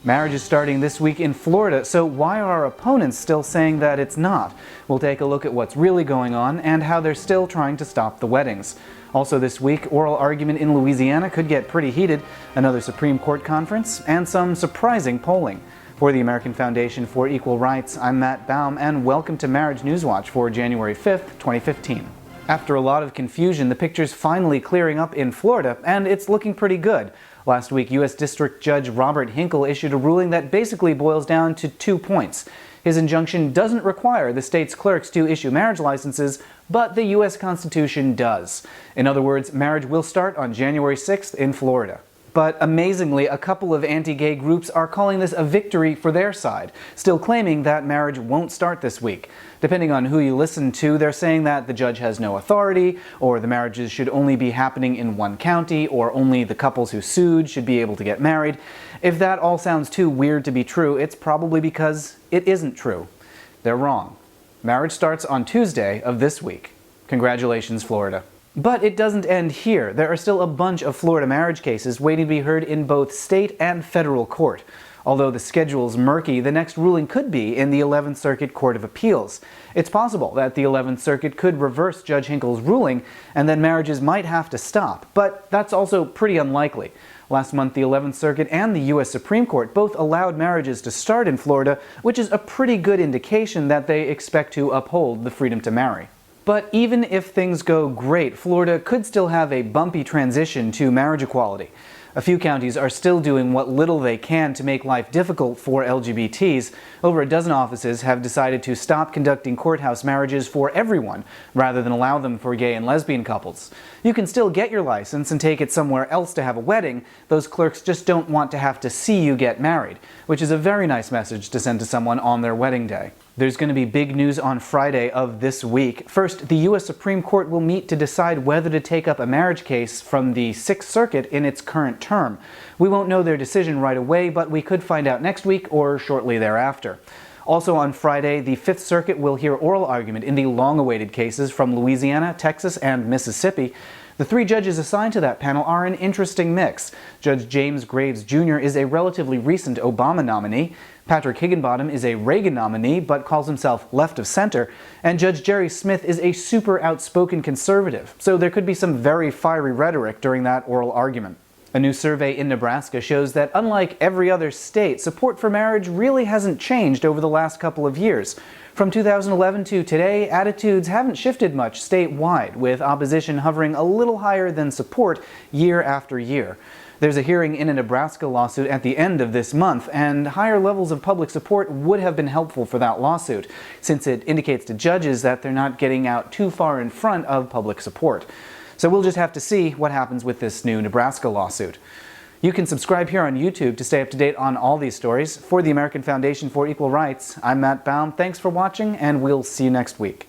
Marriage is starting this week in Florida, so why are our opponents still saying that it's not? We'll take a look at what's really going on and how they're still trying to stop the weddings. Also this week, oral argument in Louisiana could get pretty heated, another Supreme Court conference, and some surprising polling. For the American Foundation for Equal Rights, I'm Matt Baum, and welcome to Marriage News Watch for January 5th, 2015. After a lot of confusion, the picture's finally clearing up in Florida, and it's looking pretty good. Last week, U.S. District Judge Robert Hinkle issued a ruling that basically boils down to 2 points. His injunction doesn't require the state's clerks to issue marriage licenses, but the U.S. Constitution does. In other words, marriage will start on January 6th in Florida. But amazingly, a couple of anti-gay groups are calling this a victory for their side, still claiming that marriage won't start this week. Depending on who you listen to, they're saying that the judge has no authority, or the marriages should only be happening in one county, or only the couples who sued should be able to get married. If that all sounds too weird to be true, it's probably because it isn't true. They're wrong. Marriage starts on Tuesday of this week. Congratulations, Florida. But it doesn't end here. There are still a bunch of Florida marriage cases waiting to be heard in both state and federal court. Although the schedule's murky, the next ruling could be in the 11th Circuit Court of Appeals. It's possible that the 11th Circuit could reverse Judge Hinkle's ruling, and then marriages might have to stop. But that's also pretty unlikely. Last month, the 11th Circuit and the U.S. Supreme Court both allowed marriages to start in Florida, which is a pretty good indication that they expect to uphold the freedom to marry. But even if things go great, Florida could still have a bumpy transition to marriage equality. A few counties are still doing what little they can to make life difficult for LGBTs. Over a dozen offices have decided to stop conducting courthouse marriages for everyone, rather than allow them for gay and lesbian couples. You can still get your license and take it somewhere else to have a wedding. Those clerks just don't want to have to see you get married, which is a very nice message to send to someone on their wedding day. There's going to be big news on Friday of this week. First, the U.S. Supreme Court will meet to decide whether to take up a marriage case from the 6th Circuit in its current term. We won't know their decision right away, but we could find out next week or shortly thereafter. Also on Friday, the 5th Circuit will hear oral argument in the long-awaited cases from Louisiana, Texas, and Mississippi. The 3 judges assigned to that panel are an interesting mix. Judge James Graves Jr. is a relatively recent Obama nominee. Patrick Higginbottom is a Reagan nominee, but calls himself left of center. And Judge Jerry Smith is a super outspoken conservative, so there could be some very fiery rhetoric during that oral argument. A new survey in Nebraska shows that unlike every other state, support for marriage really hasn't changed over the last couple of years. From 2011 to today, attitudes haven't shifted much statewide, with opposition hovering a little higher than support year after year. There's a hearing in a Nebraska lawsuit at the end of this month, and higher levels of public support would have been helpful for that lawsuit, since it indicates to judges that they're not getting out too far in front of public support. So we'll just have to see what happens with this new Nebraska lawsuit. You can subscribe here on YouTube to stay up to date on all these stories. For the American Foundation for Equal Rights, I'm Matt Baum. Thanks for watching, and we'll see you next week.